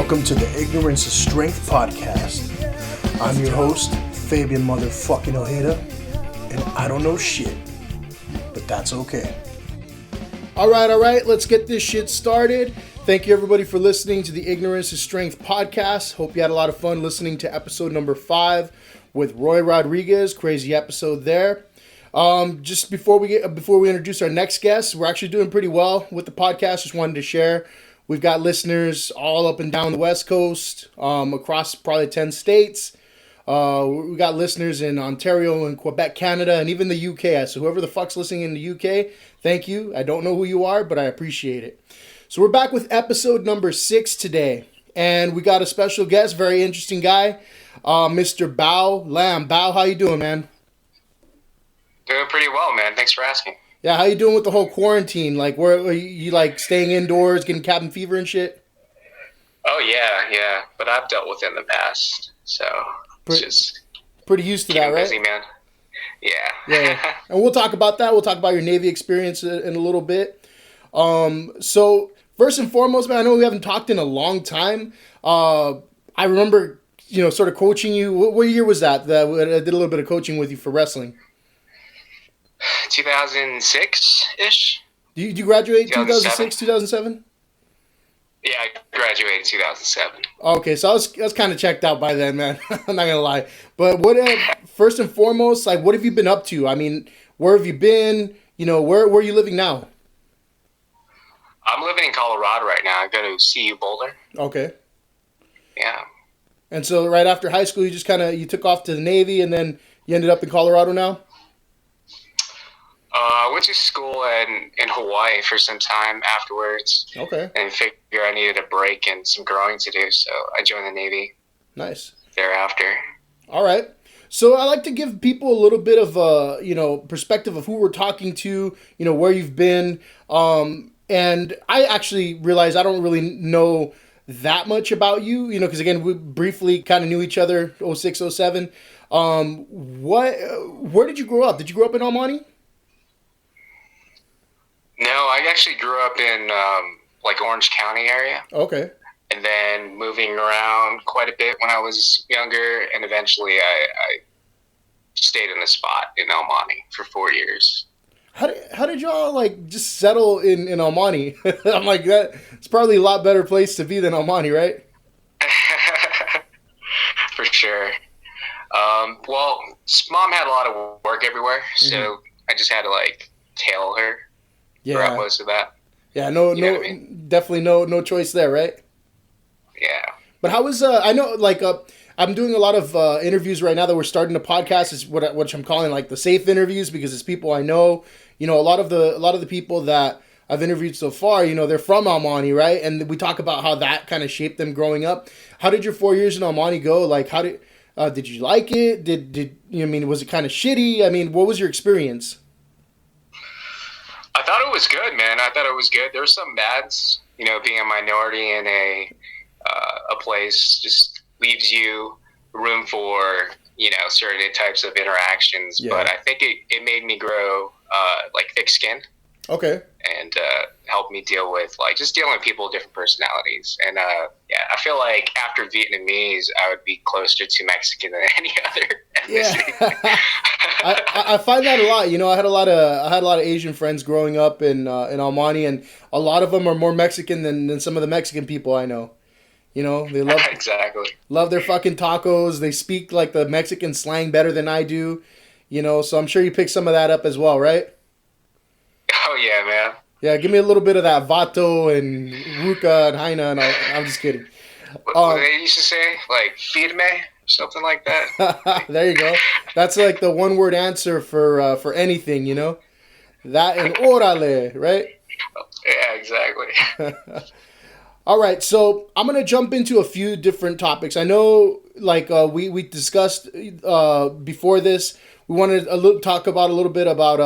Welcome to the Ignorance is Strength podcast. I'm your host, Fabian motherfucking Ojeda, and I don't know shit, but that's okay. All right, let's get this shit started. Thank you everybody for listening to the Ignorance is Strength podcast. Hope you had a lot of fun listening to episode number 5 with Roy Rodriguez. Crazy episode there. Just before we introduce our next guest, we're actually doing pretty well with the podcast. Just wanted to share. We've got listeners all up and down the West Coast, across probably 10 states. We got listeners in Ontario and Quebec, Canada, and even the UK. So whoever the fuck's listening in the UK, thank you. I don't know who you are, but I appreciate it. So we're back with episode number 6 today. And we got a special guest, very interesting guy, Mr. Bao Lam. Bao, how you doing, man? Doing pretty well, man. Thanks for asking. Yeah, how you doing with the whole quarantine? Like, where are you like staying indoors, getting cabin fever and shit? Oh yeah. But I've dealt with it in the past, so it's just pretty used to that, right? Busy, man. Yeah. And we'll talk about that. We'll talk about your Navy experience in a little bit. So first and foremost, man, I know we haven't talked in a long time. I remember, sort of coaching you. What year was that? I did a little bit of coaching with you for wrestling. 2006-ish. Did you graduate 2006, 2007? Yeah, I graduated in 2007. Okay, so I was kind of checked out by then, man. I'm not gonna lie. But first and foremost, like, what have you been up to? I mean, where have you been? Where are you living now? I'm living in Colorado right now. I go to CU Boulder. Okay. Yeah. And so right after high school, you took off to the Navy, and then you ended up in Colorado now? I went to school in Hawaii for some time afterwards. Okay. And figured I needed a break and some growing to do, so I joined the Navy. Nice. Thereafter. All right. So I like to give people a little bit of perspective of who we're talking to, where you've been. And I actually realized I don't really know that much about you, because again, we briefly kind of knew each other 06, 07. Where did you grow up? Did you grow up in Almani? No, I actually grew up in Orange County area. Okay. And then moving around quite a bit when I was younger, and eventually I stayed in the spot in Almani for 4 years. How did y'all just settle in Almani? I'm like, it's probably a lot better place to be than Almani, right? For sure. Well, mom had a lot of work everywhere, so I just had to tail her. Yeah. Throughout most of that. Yeah, definitely no choice there, right? Yeah. But how was I know I'm doing a lot of interviews right now that we're starting a podcast is what I'm calling the safe interviews, because it's people I know. A lot of the people that I've interviewed so far, they're from Almani, right? And we talk about how that kind of shaped them growing up. How did your 4 years in Almani go? How did you like it? Was it kind of shitty? I mean, what was your experience? I thought it was good, man. I thought it was good. There were some bads, being a minority in a place just leaves you room for, certain types of interactions. Yeah. But I think it made me grow, thick skin. Okay. And helped me deal with, just dealing with people with different personalities. And, I feel like after Vietnamese, I would be closer to Mexican than any other ethnicity. Yeah. I find that a lot. I had a lot of Asian friends growing up in Almani, and a lot of them are more Mexican than some of the Mexican people I know. They love exactly love their fucking tacos. They speak the Mexican slang better than I do. So I'm sure you picked some of that up as well, right? Oh yeah, man. Yeah, give me a little bit of that vato and ruca and haina, and I'm just kidding. What they used to say, firme, something like that. There you go. That's the one-word answer for anything, That and orale, right? Yeah, exactly. All right, so I'm going to jump into a few different topics. I know, we discussed before this, we wanted to talk about a little bit about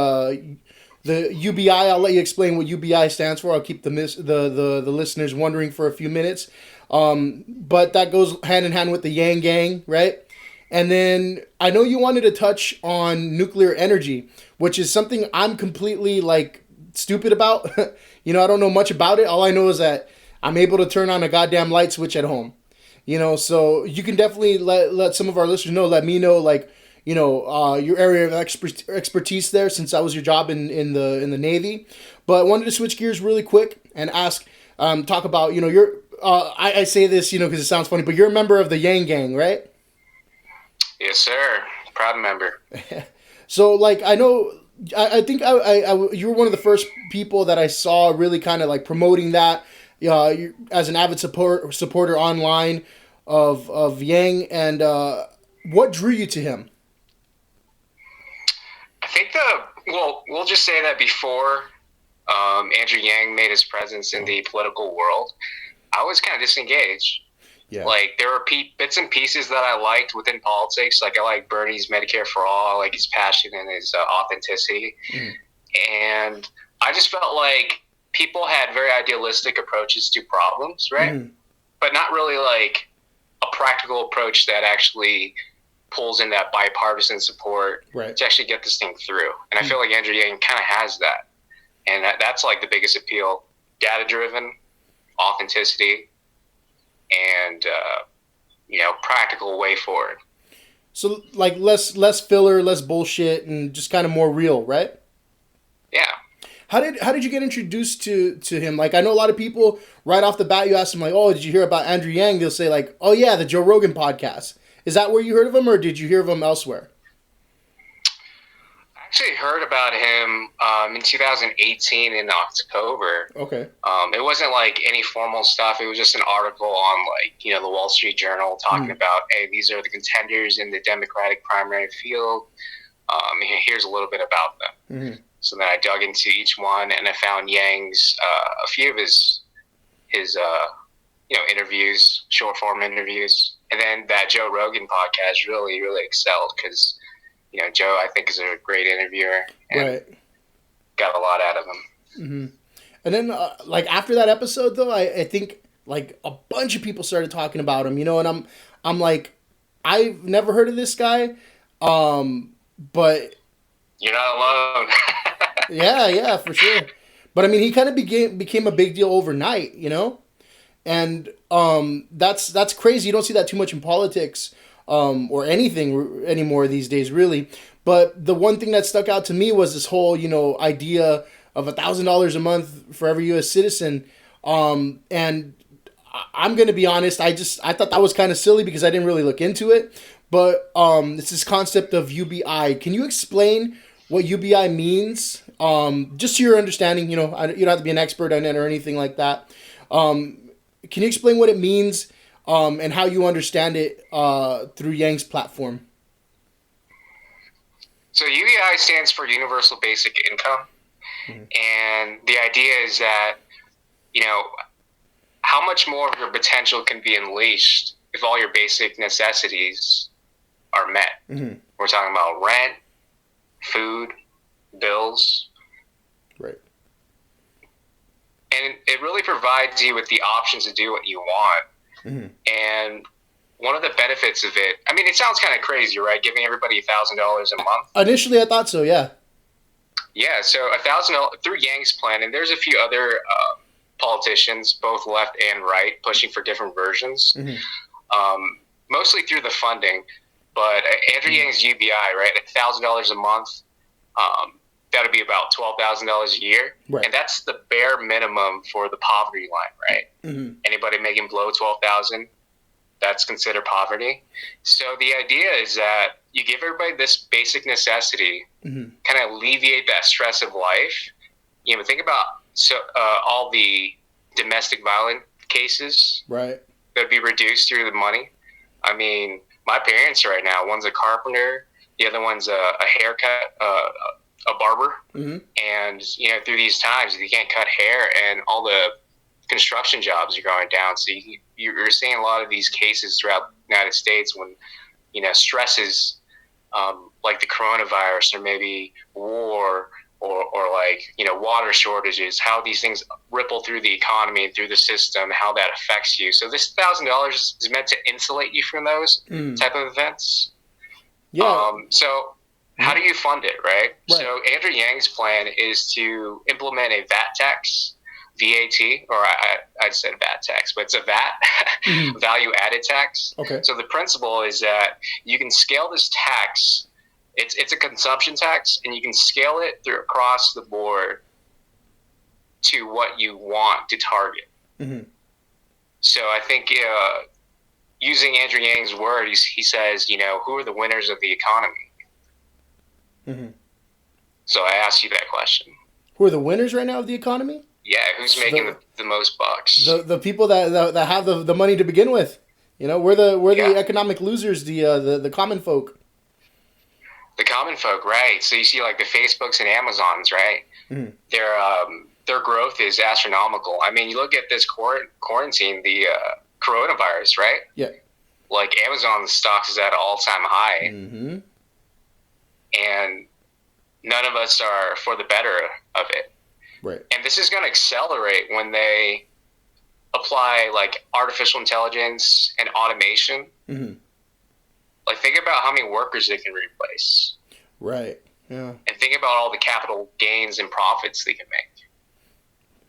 the UBI. I'll let you explain what UBI stands for. I'll keep the listeners wondering for a few minutes. But that goes hand in hand with the Yang Gang, right? And then I know you wanted to touch on nuclear energy, which is something I'm completely stupid about. I don't know much about it. All I know is that I'm able to turn on a goddamn light switch at home. You know, so you can definitely let some of our listeners know. Let me know, like, you know, your area of expertise there, since that was your job in the Navy. But I wanted to switch gears really quick and ask, talk about, you know, your. I say this, you know, because it sounds funny, but you're a member of the Yang Gang, right? Yes, sir. Proud member. So, like, I know, I think you were one of the first people that I saw really kind of like promoting that as an avid supporter online of Yang, and what drew you to him? I think we'll just say that before Andrew Yang made his presence in the political world, I was kind of disengaged. Yeah. Like, there were bits and pieces that I liked within politics. Like, I like Bernie's Medicare for All. I like his passion and his authenticity. And I just felt like people had very idealistic approaches to problems, right? But not really like a practical approach that actually pulls in that bipartisan support to actually get this thing through. And I feel like Andrew Yang kind of has that. And that's like the biggest appeal. Data-driven, authenticity, and you know, practical way forward. So, like, less filler, less bullshit, and just kind of more real, right? Yeah. How did you get introduced to him? Like, I know a lot of people right off the bat, you ask them like, "Oh, did you hear about Andrew Yang?" They'll say like, "Oh yeah, the Joe Rogan podcast." Is that where you heard of him, or did you hear of him elsewhere? I actually heard about him in 2018 in October. Okay. It wasn't like any formal stuff. It was just an article on, like, you know, the Wall Street Journal talking about, hey, these are the contenders in the Democratic primary field. Here's a little bit about them. So then I dug into each one, and I found Yang's a few of his you know, interviews, short form interviews, and then that Joe Rogan podcast really excelled because, you know, Joe, I think, is a great interviewer and got a lot out of him. And then, like, after that episode, though, I think, like, a bunch of people started talking about him, you know, and I'm like, I've never heard of this guy, but... You're not alone. yeah, for sure. But, I mean, he kind of became a big deal overnight, you know? And that's crazy. You don't see that too much in politics. Or anything anymore these days, really. But the one thing that stuck out to me was this whole, you know, idea of $1,000 a month for every U.S. citizen. And I'm going to be honest, I thought that was kind of silly because I didn't really look into it. But it's this concept of UBI. Can you explain what UBI means? Just to your understanding, you know, you don't have to be an expert on it or anything like that. Can you explain what it means? And how you understand it through Yang's platform. So UBI stands for Universal Basic Income. And the idea is that, you know, how much more of your potential can be unleashed if all your basic necessities are met. We're talking about rent, food, bills. Right. And it really provides you with the options to do what you want. And one of the benefits of it, I mean, it sounds kind of crazy, right? Giving everybody $1,000 a month. Initially, I thought so, yeah. Yeah, so $1,000 through Yang's plan, and there's a few other politicians, both left and right, pushing for different versions, mostly through the funding. But Andrew Yang's UBI, right, $1,000 a month, that would be about $12,000 a year. Right. And that's the bare minimum for the poverty line, right? Anybody making below $12,000, that's considered poverty. So the idea is that you give everybody this basic necessity, kind of alleviate that stress of life. You know, think about all the domestic violence cases that would be reduced through the money. I mean, my parents right now, one's a carpenter, the other one's a haircut, a barber. And, you know, through these times, you can't cut hair and all the construction jobs are going down. So you're seeing a lot of these cases throughout the United States when, you know, stresses like the coronavirus or maybe war or like, you know, water shortages, how these things ripple through the economy and through the system, how that affects you. So this $1,000 is meant to insulate you from those type of events. Yeah. So how do you fund it, right? So Andrew Yang's plan is to implement a VAT tax VAT, or I said VAT tax, but it's a VAT, value added tax. Okay. So the principle is that you can scale this tax. It's a consumption tax, and you can scale it through across the board to what you want to target. Mm-hmm. So I think using Andrew Yang's words, he says, who are the winners of the economy? Mm-hmm. So I asked you that question. Who are the winners right now of the economy? Yeah, who's making the most bucks? The people that have the money to begin with. We're the economic losers, the common folk. The common folk, right? So you see, like the Facebooks and Amazons, right? Mm-hmm. Their growth is astronomical. I mean, you look at this quarantine, the coronavirus, right? Yeah. Like Amazon's stocks is at an all-time high, and none of us are for the better of it. Right. And this is going to accelerate when they apply like artificial intelligence and automation. Mm-hmm. Like, think about how many workers they can replace. Right. Yeah. And think about all the capital gains and profits they can make.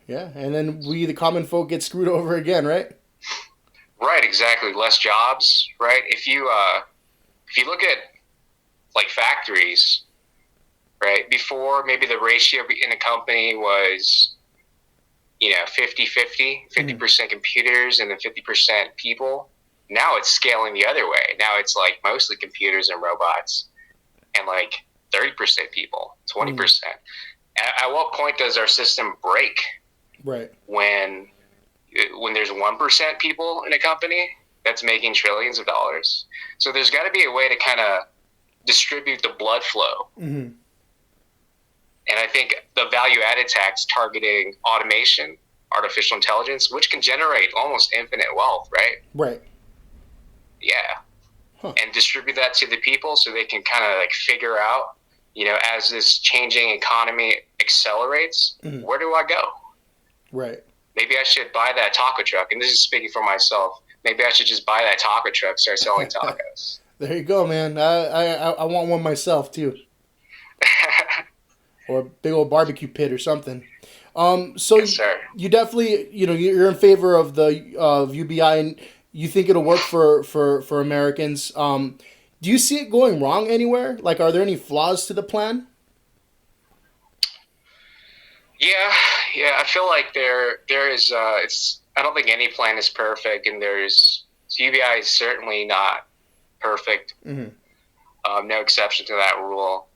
Yeah, and then we, the common folk, get screwed over again, right? Right, exactly. Less jobs, right? If you look at like factories, right? Before, maybe the ratio in a company was, 50-50, 50% computers and then 50% people. Now it's scaling the other way. Now it's like mostly computers and robots and like 30% people, 20%. At what point does our system break? Right. When there's 1% people in a company that's making trillions of dollars. So there's got to be a way to kind of distribute the blood flow. Mm-hmm. And I think the value-added tax targeting automation, artificial intelligence, which can generate almost infinite wealth, right? Right. Yeah. Huh. And distribute that to the people so they can kind of like figure out, as this changing economy accelerates, where do I go? Right. Maybe I should buy that taco truck. And this is speaking for myself. Maybe I should just buy that taco truck, start selling tacos. There you go, man. I want one myself, too. Or a big old barbecue pit or something. So yes, sir. You definitely, you're in favor of the UBI, and you think it'll work for Americans. Do you see it going wrong anywhere? Like, are there any flaws to the plan? Yeah. I feel like there is. I don't think any plan is perfect, and UBI is certainly not perfect. Mm-hmm. No exception to that rule.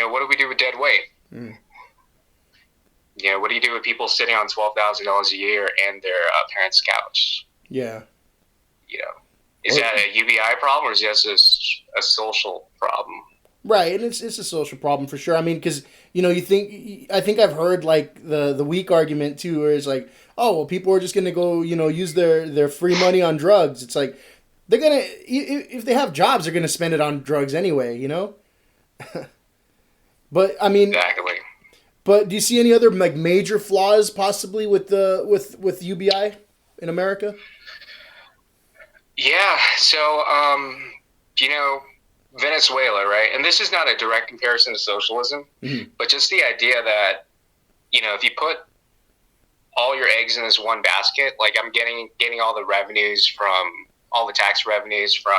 What do we do with dead weight? Mm. What do you do with people sitting on $12,000 a year and their parents' couch? Yeah. Is that a UBI problem, or is that a social problem? Right, and it's a social problem for sure. I mean, because I think I've heard like the weak argument too, where it's like, oh well, people are just gonna go use their free money on drugs. It's like they're gonna, if they have jobs, they're gonna spend it on drugs anyway. But I mean, exactly. But do you see any other like major flaws possibly with UBI in America? Yeah. So Venezuela, right? And this is not a direct comparison to socialism, but just the idea that, if you put all your eggs in this one basket, like I'm getting all the revenues from all the tax revenues from,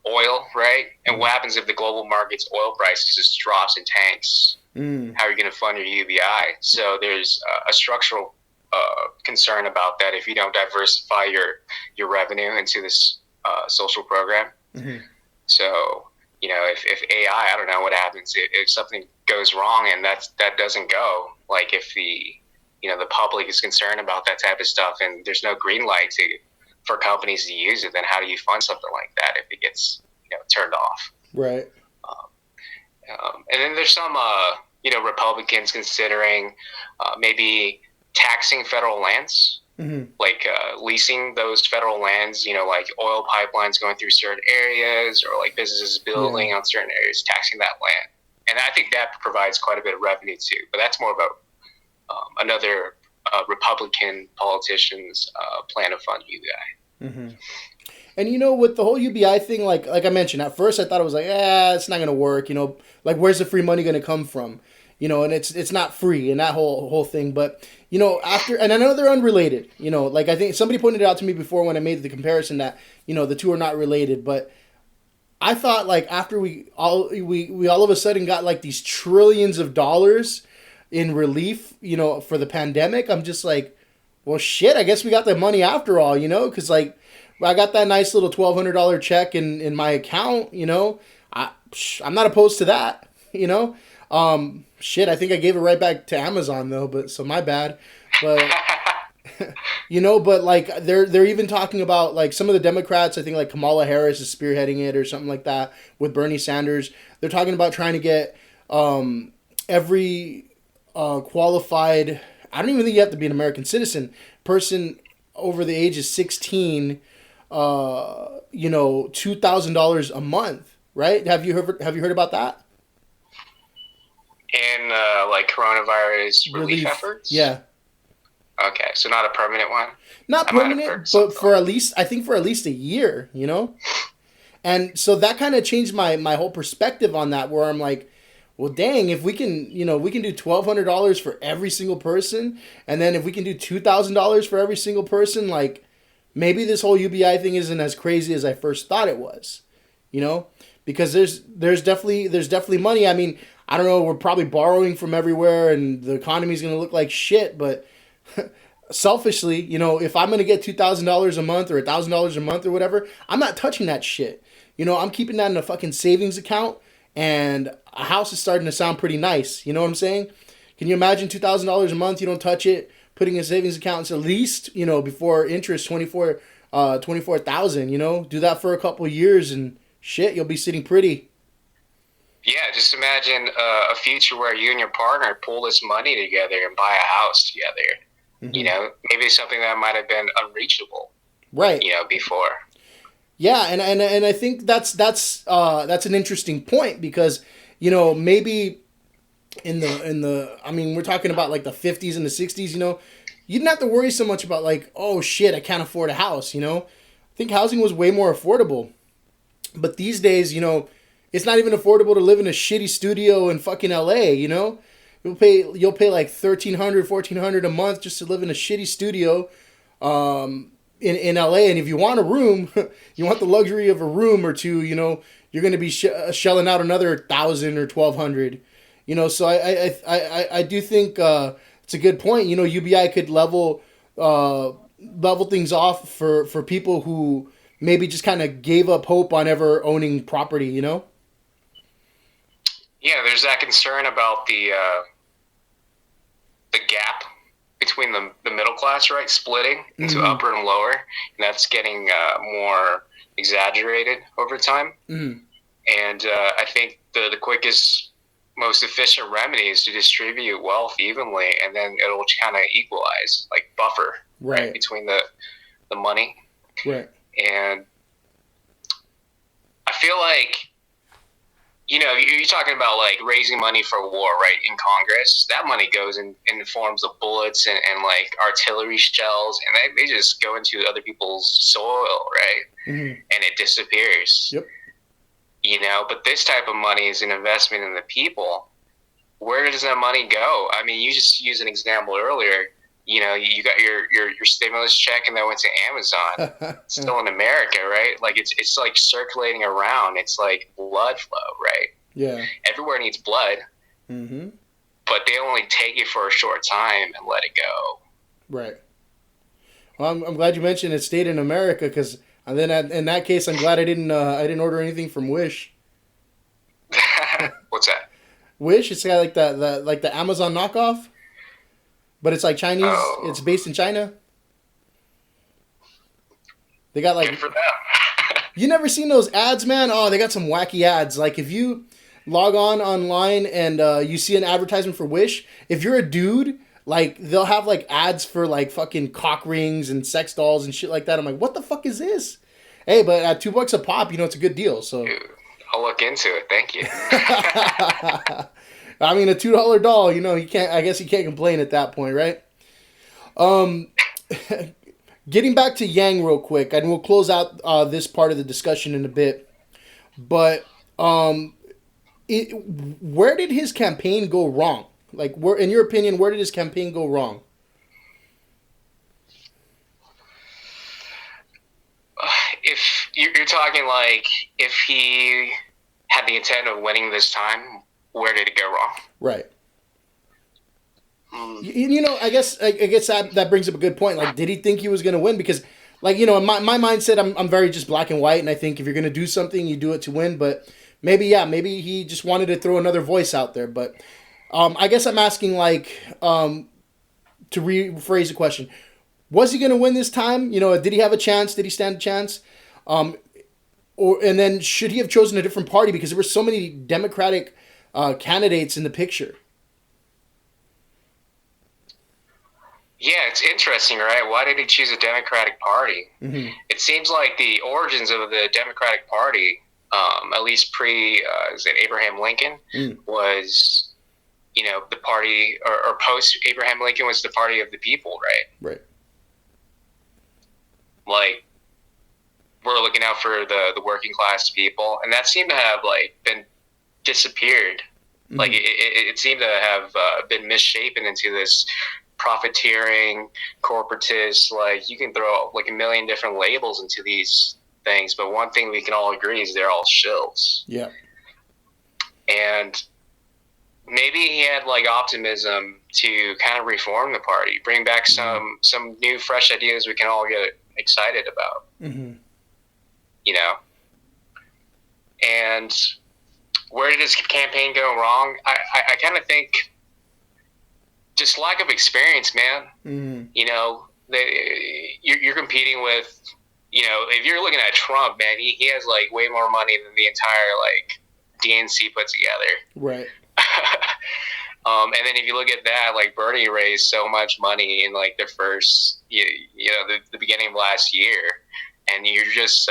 oil, right? And what happens if the global market's oil price just drops in tanks? How are you going to fund your UBI? So there's a structural concern about that if you don't diversify your revenue into this social program. Mm-hmm. So, if AI, I don't know what happens if something goes wrong and that doesn't go. Like if the public is concerned about that type of stuff and there's no green light for companies to use it, then how do you fund something like that if it gets turned off? Right. And then there's some Republicans considering maybe taxing federal lands. Mm-hmm. Like leasing those federal lands, like oil pipelines going through certain areas or like businesses building on certain areas, taxing that land. And I think that provides quite a bit of revenue too. But that's more about another Republican politician's plan to fund UBI. Mm-hmm. And with the whole UBI thing, like I mentioned, at first I thought it was like, it's not going to work. Like, where's the free money going to come from? and it's not free and that whole thing. But after, and I know they're unrelated. Like I think somebody pointed it out to me before when I made the comparison that the two are not related. But I thought like after we all of a sudden got like these trillions of dollars in relief, for the pandemic, I'm just like, well, shit, I guess we got the money after all, because like I got that nice little $1,200 check in my account, I'm not opposed to that, shit, I think I gave it right back to Amazon though, but so my bad, but but like they're even talking about like some of the Democrats, I think like Kamala Harris is spearheading it or something like that with Bernie Sanders. They're talking about trying to get every qualified, I don't even think you have to be an American citizen, person over the age of 16, $2,000 a month, right? Have you heard about that? In like coronavirus relief efforts? Yeah. Okay, so not a permanent one? Not permanent, but for at least a year, And so that kind of changed my whole perspective on that, where I'm like, well, dang, if we can do $1,200 for every single person, and then if we can do $2,000 for every single person, like maybe this whole UBI thing isn't as crazy as I first thought it was, because there's definitely money. I mean, I don't know, we're probably borrowing from everywhere, and the economy's gonna look like shit, but selfishly, if I'm gonna get $2,000 a month or $1,000 a month or whatever, I'm not touching that shit. I'm keeping that in a fucking savings account. And a house is starting to sound pretty nice. You know what I'm saying? Can you imagine $2,000 a month? You don't touch it, putting in savings accounts at least, before interest, 24,000. Do that for a couple of years, and shit, you'll be sitting pretty. Yeah, just imagine a future where you and your partner pull this money together and buy a house together. Mm-hmm. Maybe something that might have been unreachable, right? Before. Yeah, and I think that's an interesting point, because maybe in the I mean, we're talking about like the 50s and the 60s, you didn't have to worry so much about like, oh shit, I can't afford a house, I think housing was way more affordable. But these days, it's not even affordable to live in a shitty studio in fucking LA, You'll pay like $1,300, $1,400 a month just to live in a shitty studio. In LA, and if you want a room, you want the luxury of a room or two, you're going to be shelling out another $1,000 or $1,200, So I do think it's a good point. UBI could level things off for people who maybe just kind of gave up hope on ever owning property. Yeah, there's that concern about the gap between the middle class, right, splitting into mm-hmm. upper and lower, and that's getting more exaggerated over time. Mm-hmm. And I think the quickest, most efficient remedy is to distribute wealth evenly, and then it'll kind of equalize, like buffer, right, between the money. Right. And I feel like, you're talking about like raising money for war, right, in Congress. That money goes in the forms of bullets and like artillery shells, and they just go into other people's soil, right? Mm-hmm. And it disappears. Yep. But this type of money is an investment in the people. Where does that money go? I mean, you just used an example earlier. You got your stimulus check, and that went to Amazon. It's still in America, right? Like it's like circulating around. It's like blood flow, right? Yeah. Everywhere needs blood. Mm-hmm. But they only take it for a short time and let it go. Right. Well, I'm glad you mentioned it stayed in America, because then in that case, I'm glad I didn't order anything from Wish. What's that? Wish. It's got like the Amazon knockoff. But it's like Chinese. Oh. It's based in China. They got like. Good for them. You never seen those ads, man? Oh, they got some wacky ads. Like if you log online and you see an advertisement for Wish, if you're a dude, like they'll have like ads for like fucking cock rings and sex dolls and shit like that. I'm like, what the fuck is this? Hey, but at $2 a pop, it's a good deal. So. Dude, I'll look into it. Thank you. I mean, a $2 doll, I guess you can't complain at that point, right? Getting back to Yang real quick, and we'll close out this part of the discussion in a bit. But where did his campaign go wrong? Like, where, in your opinion, where did his campaign go wrong? If you're talking like if he had the intent of winning this time, where did it go wrong? Right. You know, I guess that brings up a good point. Like, did he think he was going to win? Because, like, you know, in my mindset, I'm very just black and white, and I think if you're going to do something, you do it to win. But maybe he just wanted to throw another voice out there. But I guess I'm asking, like, to rephrase the question, was he going to win this time? You know, did he have a chance? Did he stand a chance? And then should he have chosen a different party? Because there were so many Democratic candidates in the picture. Yeah, it's interesting, right? Why did he choose a Democratic Party? Mm-hmm. It seems like the origins of the Democratic Party, at least Abraham Lincoln, was, you know, the party, or post Abraham Lincoln was the party of the people, right? Right. Like, we're looking out for the working class people, and that seemed to have, like, been disappeared. Mm-hmm. Like, it seemed to have been misshapen into this profiteering, corporatist, like, you can throw like a million different labels into these things, but one thing we can all agree is they're all shills. Yeah. And maybe he had like optimism to kind of reform the party, bring back some new fresh ideas we can all get excited about. Mm-hmm. You know? And where did his campaign go wrong? I kind of think just lack of experience, man. Mm-hmm. You know, you're competing with, you know, if you're looking at Trump, man, he has like way more money than the entire like DNC put together. Right. And then if you look at that, like Bernie raised so much money in like the first, you know, the beginning of last year, and you're just,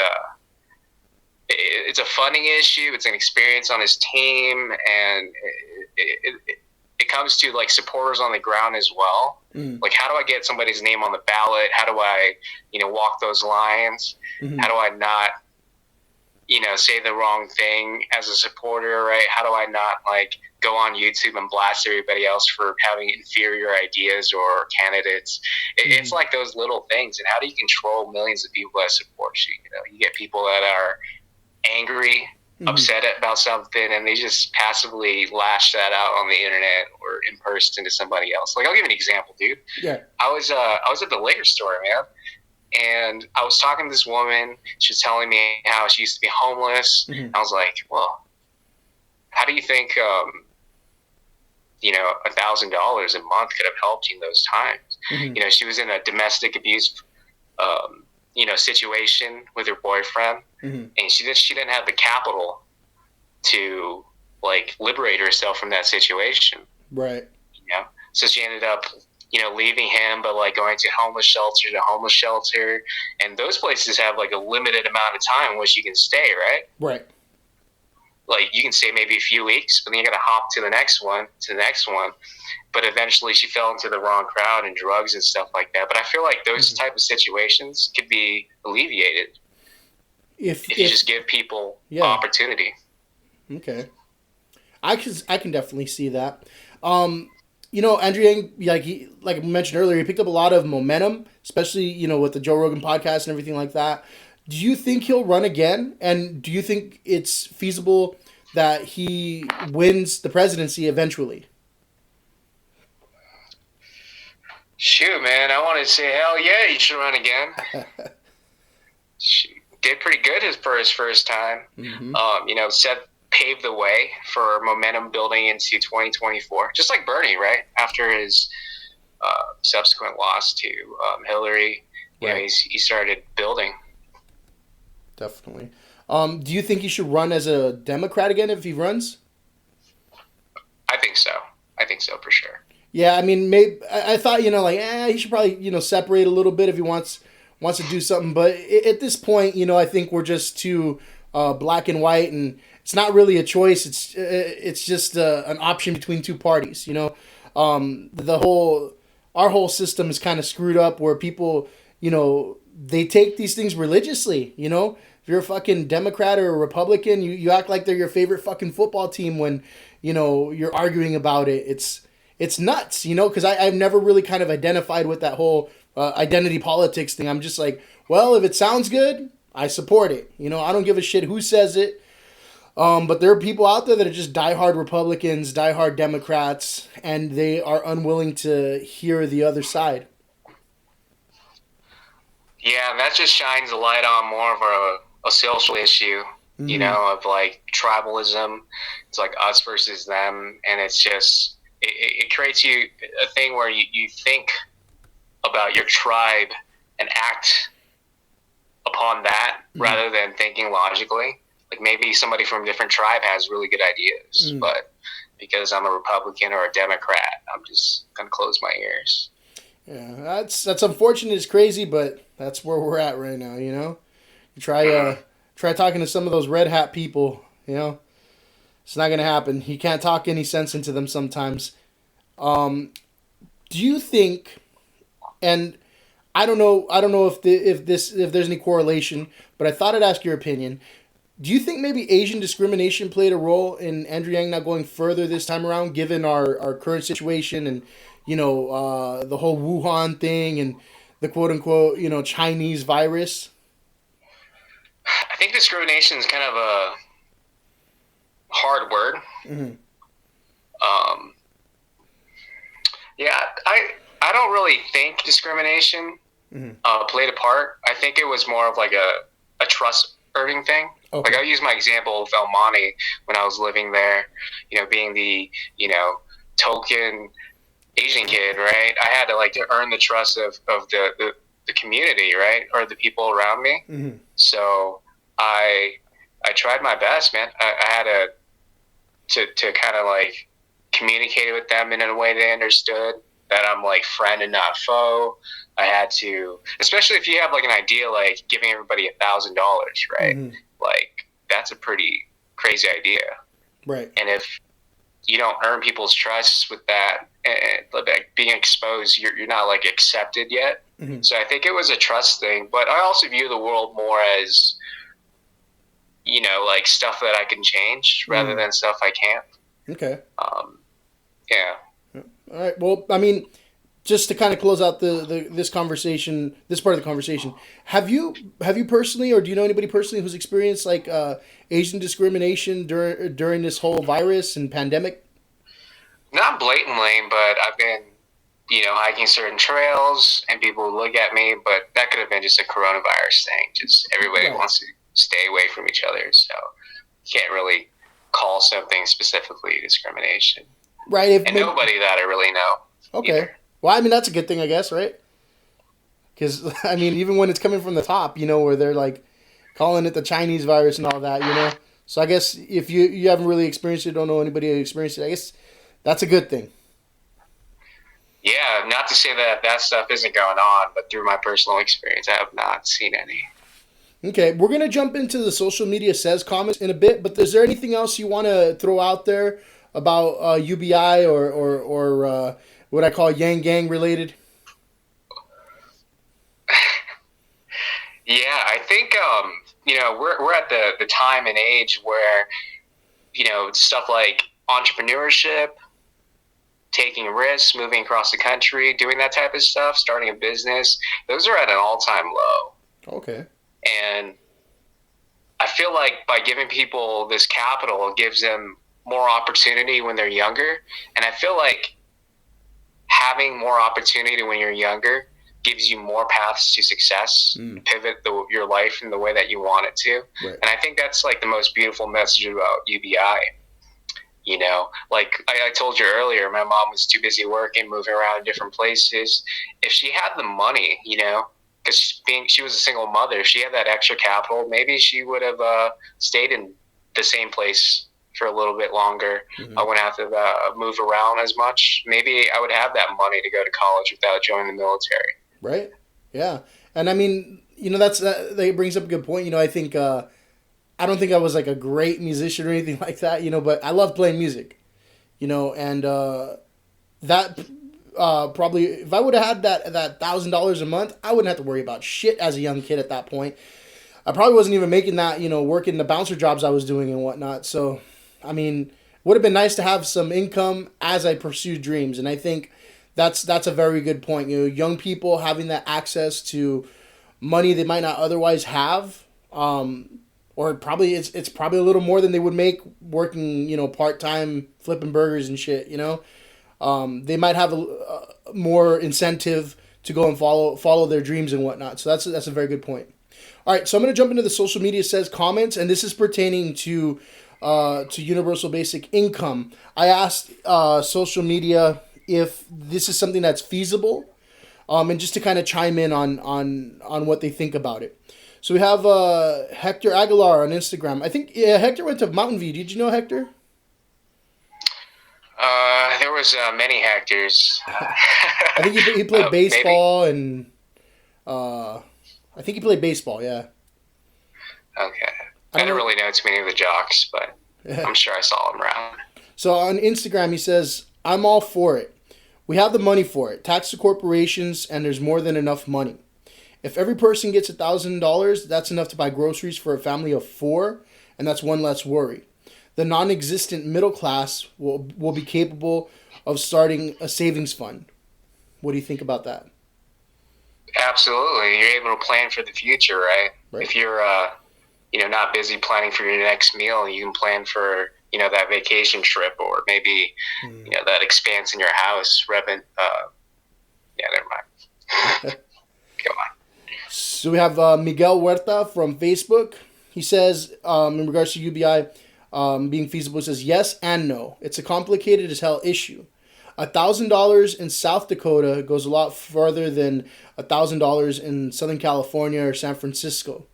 it's a funding issue. It's an experience on his team, and it comes to like supporters on the ground as well. Like, how do I get somebody's name on the ballot? How do I, you know, walk those lines? Mm-hmm. How do I not, you know, say the wrong thing as a supporter, right? How do I not like go on YouTube and blast everybody else for having inferior ideas or candidates? It's like those little things. And how do you control millions of people that support you? You know, you get people that are angry, upset about something, and they just passively lash that out on the internet or in person to somebody else. Like, I'll give you an example, dude. Yeah. I was at the liquor store, man, and I was talking to this woman. She was telling me how she used to be homeless. I was like, well, how do you think, you know, $1,000 a month could have helped you in those times? You know, she was in a domestic abuse, you know, situation with her boyfriend, and she didn't have the capital to like liberate herself from that situation. Right. You know, so she ended up, you know, leaving him, but like going to homeless shelter, and those places have like a limited amount of time in which you can stay, right? Right. Like, you can stay maybe a few weeks, but then you got to hop to the next one. But eventually she fell into the wrong crowd and drugs and stuff like that. But I feel like those type of situations could be alleviated if you just give people opportunity. Okay. I can definitely see that. You know, Andrew Yang, like I mentioned earlier, he picked up a lot of momentum, especially, you know, with the Joe Rogan podcast and everything like that. Do you think he'll run again? And do you think it's feasible that he wins the presidency eventually? Shoot, man, I want to say hell yeah, he should run again. Did pretty good for his first time. You know, paved the way for momentum building into 2024. Just like Bernie, right? After his subsequent loss to Hillary, you know, he started building. Definitely. Do you think he should run as a Democrat again if he runs? I think so. For sure. Yeah, I mean, maybe I thought, you know, like, he should probably, you know, separate a little bit if he wants to do something. But at this point, you know, I think we're just too black and white, and it's not really a choice. It's just an option between two parties. You know, our whole system is kind of screwed up where people, you know, they take these things religiously. You know, if you're a fucking Democrat or a Republican, you act like they're your favorite fucking football team when, you know, you're arguing about it. it's nuts, you know, because I've never really kind of identified with that whole identity politics thing. I'm just like, well, if it sounds good, I support it. You know, I don't give a shit who says it. But there are people out there that are just diehard Republicans, diehard Democrats, and they are unwilling to hear the other side. Yeah, that just shines a light on more of a social issue, you know, of like tribalism. It's like us versus them, and it's just it creates you a thing where you think about your tribe and act upon that rather than thinking logically. Like maybe somebody from a different tribe has really good ideas, but because I'm a Republican or a Democrat, I'm just gonna close my ears. Yeah, that's unfortunate. It's crazy, but that's where we're at right now. You know, you try talking to some of those red hat people. You know, it's not gonna happen. You can't talk any sense into them sometimes. Do you think? And I don't know if there's any correlation, but I thought I'd ask your opinion. Do you think maybe Asian discrimination played a role in Andrew Yang not going further this time around, given our current situation and, you know, the whole Wuhan thing and the quote unquote, you know, Chinese virus? I think discrimination is kind of a hard word. Yeah, I don't really think discrimination played a part. I think it was more of like a trust earning thing. Okay. Like I use my example of El Monte when I was living there, you know, being the, you know, token Asian kid, right? I had to like to earn the trust of the community, right? Or the people around me. So I tried my best, man. I had to kind of like communicate with them in a way they understood that I'm like friend and not foe. I had to, especially if you have like an idea like giving everybody $1,000, right? Like that's a pretty crazy idea, right? And if you don't earn people's trust with that, and like being exposed, you're not like accepted yet. So I think it was a trust thing, but I also view the world more as, you know, like stuff that I can change rather than stuff I can't. Okay. Yeah. All right. Well, I mean, just to kind of close out this conversation, this part of the conversation, have you personally, or do you know anybody personally who's experienced like Asian discrimination during this whole virus and pandemic? Not blatantly, but I've been, you know, hiking certain trails and people would look at me, but that could have been just a coronavirus thing. Just everybody wants to stay away from each other, so you can't really call something specifically discrimination. Right. And nobody that I really know. Okay. Either. Well, I mean, that's a good thing, I guess, right? Because, I mean, even when it's coming from the top, you know, where they're, like, calling it the Chinese virus and all that, you know? So I guess if you haven't really experienced it, don't know anybody who experienced it, I guess that's a good thing. Yeah, not to say that stuff isn't going on, but through my personal experience, I have not seen any. Okay, we're going to jump into the social media says comments in a bit, but is there anything else you want to throw out there about UBI or what I call Yang Gang related? Yeah, I think you know, we're at the time and age where, you know, stuff like entrepreneurship, taking risks, moving across the country, doing that type of stuff, starting a business, those are at an all-time low. Okay. And I feel like by giving people this capital, it gives them more opportunity when they're younger. And I feel like having more opportunity when you're younger gives you more paths to success, pivot your life in the way that you want it to. Right. And I think that's like the most beautiful message about UBI. You know, like I told you earlier, my mom was too busy working, moving around in different places. If she had the money, you know, because she was a single mother, if she had that extra capital, maybe she would have stayed in the same place for a little bit longer. I wouldn't have to move around as much. Maybe I would have that money to go to college without joining the military. Right. Yeah. And I mean, you know, that brings up a good point. You know, I think I don't think I was like a great musician or anything like that, you know, but I love playing music, you know, and that probably, if I would have had that $1,000 a month, I wouldn't have to worry about shit as a young kid at that point. I probably wasn't even making that, you know, working the bouncer jobs I was doing and whatnot. So, I mean, would have been nice to have some income as I pursue dreams. And I think that's a very good point. You know, young people having that access to money they might not otherwise have, or probably it's probably a little more than they would make working, you know, part-time flipping burgers and shit, you know. They might have a more incentive to go and follow their dreams and whatnot. So that's a very good point. All right, so I'm going to jump into the social media says comments, and this is pertaining to universal basic income. I asked social media if this is something that's feasible, and just to kind of chime in on what they think about it. So we have Hector Aguilar on Instagram. I think Hector went to Mountain View. Did you know Hector? There was many Hectors. I think he played baseball maybe. And I think he played baseball. Yeah. Okay. I don't really know too many of the jocks, but I'm sure I saw him around. So on Instagram, he says, "I'm all for it. We have the money for it. Tax the corporations, and there's more than enough money. If every person gets $1,000, that's enough to buy groceries for a family of 4, and that's one less worry. The non-existent middle class will be capable of starting a savings fund." What do you think about that? Absolutely. You're able to plan for the future, right? If you're not busy planning for your next meal, you can plan for, that vacation trip, or maybe, that expanse in your house. Never mind. Come on. So we have Miguel Huerta from Facebook. He says, in regards to UBI being feasible, he says, yes and no. It's a complicated as hell issue. $1,000 in South Dakota goes a lot further than $1,000 in Southern California or San Francisco.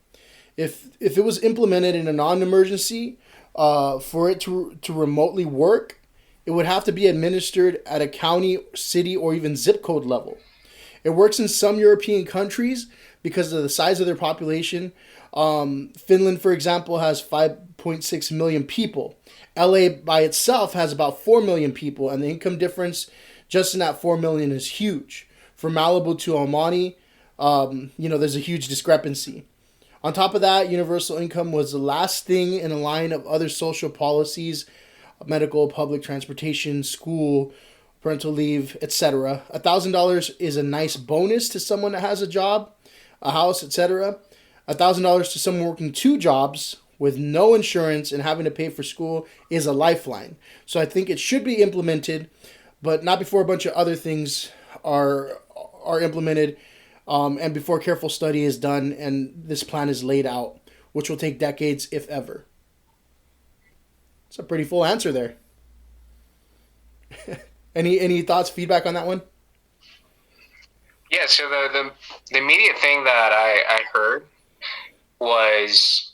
If it was implemented in a non-emergency, for it to remotely work, it would have to be administered at a county, city, or even zip code level. It works in some European countries because of the size of their population. Finland, for example, has 5.6 million people. LA by itself has about 4 million people, and the income difference just in that 4 million is huge. From Malibu to Almaty, there's a huge discrepancy. On top of that, universal income was the last thing in a line of other social policies: medical, public transportation, school, parental leave, etc. $1,000 is a nice bonus to someone that has a job, a house, etc. $1,000 to someone working 2 jobs with no insurance and having to pay for school is a lifeline. So I think it should be implemented, but not before a bunch of other things are implemented, and before careful study is done and this plan is laid out, which will take decades, if ever. It's a pretty full answer there. Any thoughts, feedback on that one? Yeah, so the immediate thing that I heard was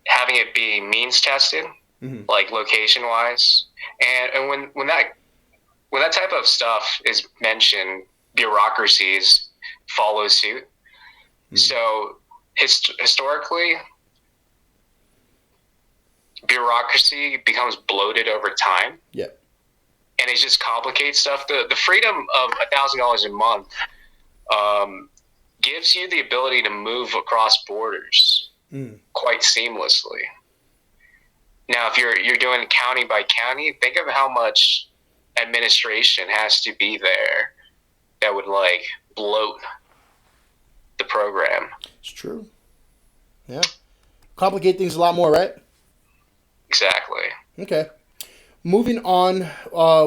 having it be means tested, like location wise, and when that type of stuff is mentioned, bureaucracies follow suit. So historically, bureaucracy becomes bloated over time. Yeah. And it just complicates stuff. The freedom of $1,000 a month gives you the ability to move across borders quite seamlessly. Now, if you're doing county by county, think of how much administration has to be there that would bloat the program. It's true. Yeah. Complicate things a lot more, right? Exactly. Okay. Moving on,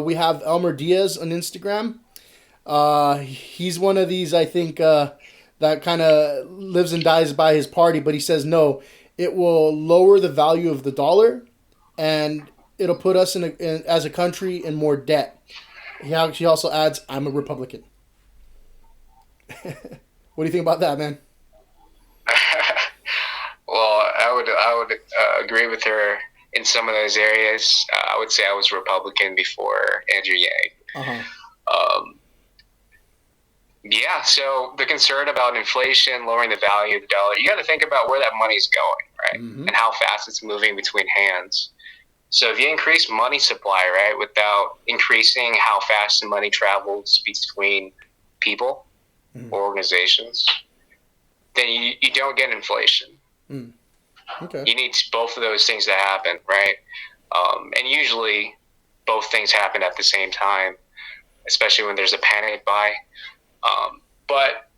we have Elmer Diaz on Instagram. He's one of these, I think, that kind of lives and dies by his party, but he says no, it will lower the value of the dollar, and it'll put us as a country in more debt. He also adds, I'm a Republican. What do you think about that, man? Well, I would agree with her in some of those areas. I would say I was Republican before Andrew Yang. Yeah, so the concern about inflation, lowering the value of the dollar, you got to think about where that money's going, right? And how fast it's moving between hands. So if you increase money supply, right, without increasing how fast the money travels between people or organizations, then you don't get inflation. Okay. You need both of those things to happen, right? And usually both things happen at the same time, especially when there's a panic buy. But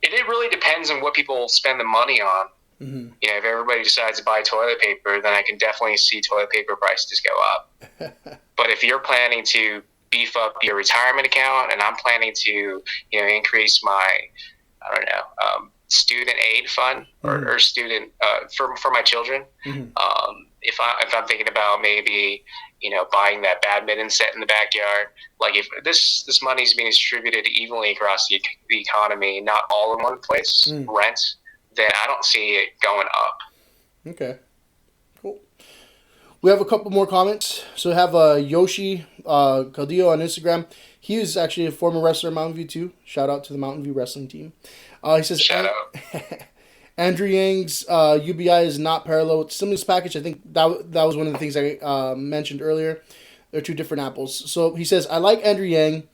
it really depends on what people spend the money on. Mm-hmm. If everybody decides to buy toilet paper, then I can definitely see toilet paper prices go up. But if you're planning to beef up your retirement account, and I'm planning to, increase my, student aid fund or student for my children. Mm-hmm. If I'm thinking about maybe, buying that badminton set in the backyard, like if this money is being distributed evenly across the economy, not all in one place, rent, then I don't see it going up. Okay, cool. We have a couple more comments. So we have Yoshi Caldillo on Instagram. He is actually a former wrestler at Mountain View too. Shout out to the Mountain View wrestling team. He says, Shout out. Andrew Yang's UBI is not parallel with stimulus package. I think that was one of the things I mentioned earlier. They're two different apples. So he says, I like Andrew Yang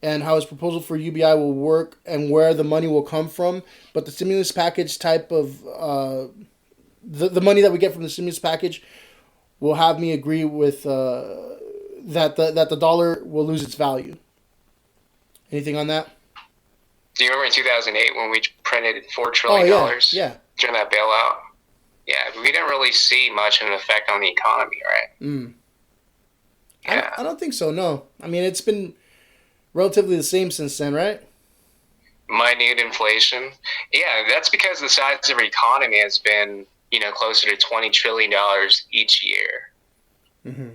and how his proposal for UBI will work and where the money will come from. But the stimulus package type of, the money that we get from the stimulus package will have me agree with that the dollar will lose its value. Anything on that? Do you remember in 2008 when we printed $4 trillion yeah. during that bailout? Yeah, we didn't really see much of an effect on the economy, right? Yeah. I don't think so, no. I mean, it's been relatively the same since then, right? Minute inflation. Yeah, that's because the size of our economy has been, closer to $20 trillion each year. Mm-hmm.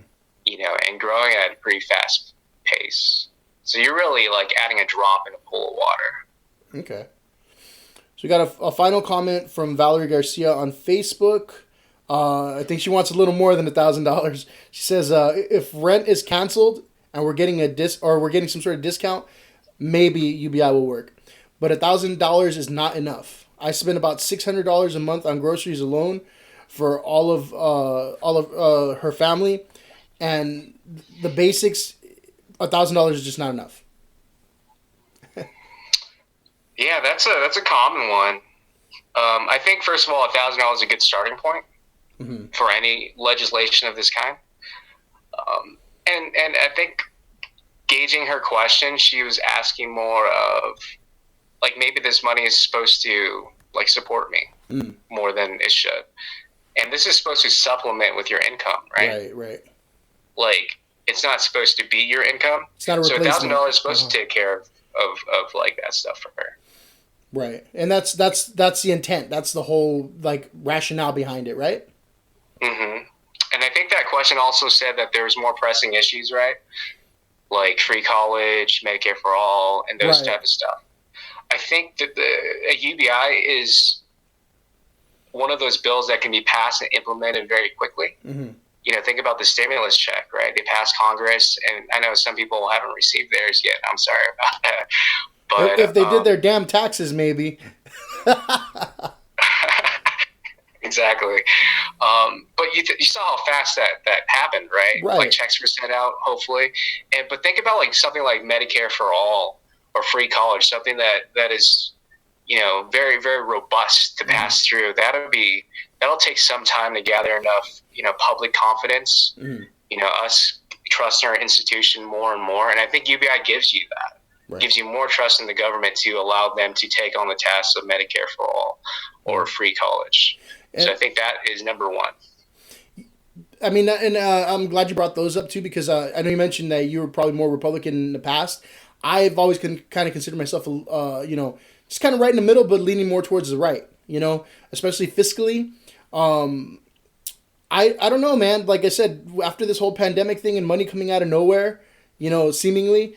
And growing at a pretty fast pace. So you're really like adding a drop in a pool of water. Okay. So we got a final comment from Valerie Garcia on Facebook. I think she wants a little more than $1,000. She says, if rent is canceled and we're getting we're getting some sort of discount, maybe UBI will work. But $1,000 is not enough. I spend about $600 a month on groceries alone for all of her family, and the basics, $1,000 is just not enough. Yeah, that's a common one. I think first of all, $1,000 is a good starting point for any legislation of this kind. And I think gauging her question, she was asking more of like maybe this money is supposed to like support me more than it should, and this is supposed to supplement with your income, right? Right. Like it's not supposed to be your income. It's not a replacement. $1,000 is supposed to take care of like that stuff for her. Right, and that's the intent. That's the whole like rationale behind it, right? Mm-hmm. And I think that question also said that there's more pressing issues, right? Like free college, Medicare for all, and those type of stuff. I think that a UBI is one of those bills that can be passed and implemented very quickly. Mm-hmm. Think about the stimulus check, right? They passed Congress, and I know some people haven't received theirs yet. I'm sorry about that. But if they did their damn taxes, maybe. Exactly. But you saw how fast that happened, right? Like checks were sent out, hopefully. But think about like something like Medicare for all or free college, something that is, very, very robust to pass through. That'll take some time to gather enough, public confidence, us trusting our institution more and more. And I think UBI gives you that. Gives you more trust in the government to allow them to take on the tasks of Medicare for all or free college. So I think that is number one. I mean, and I'm glad you brought those up too, because I know you mentioned that you were probably more Republican in the past. I've always kind of considered myself, just kind of right in the middle, but leaning more towards the right, especially fiscally. I don't know, man. Like I said, after this whole pandemic thing and money coming out of nowhere, seemingly,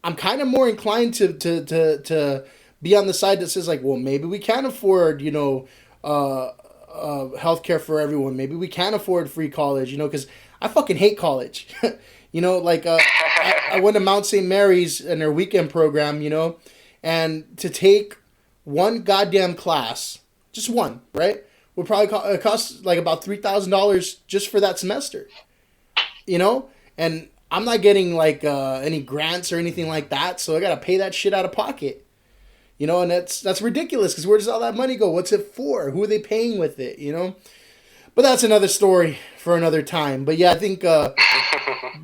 I'm kind of more inclined to be on the side that says like, well, maybe we can afford, healthcare for everyone. Maybe we can afford free college, because I fucking hate college. I went to Mount St. Mary's in their weekend program, and to take one goddamn class, just one, right, would probably cost like about $3,000 just for that semester, and I'm not getting like any grants or anything like that, so I gotta pay that shit out of pocket, and that's ridiculous, because where does all that money go? What's it for? Who are they paying with it, But that's another story for another time. But yeah, I think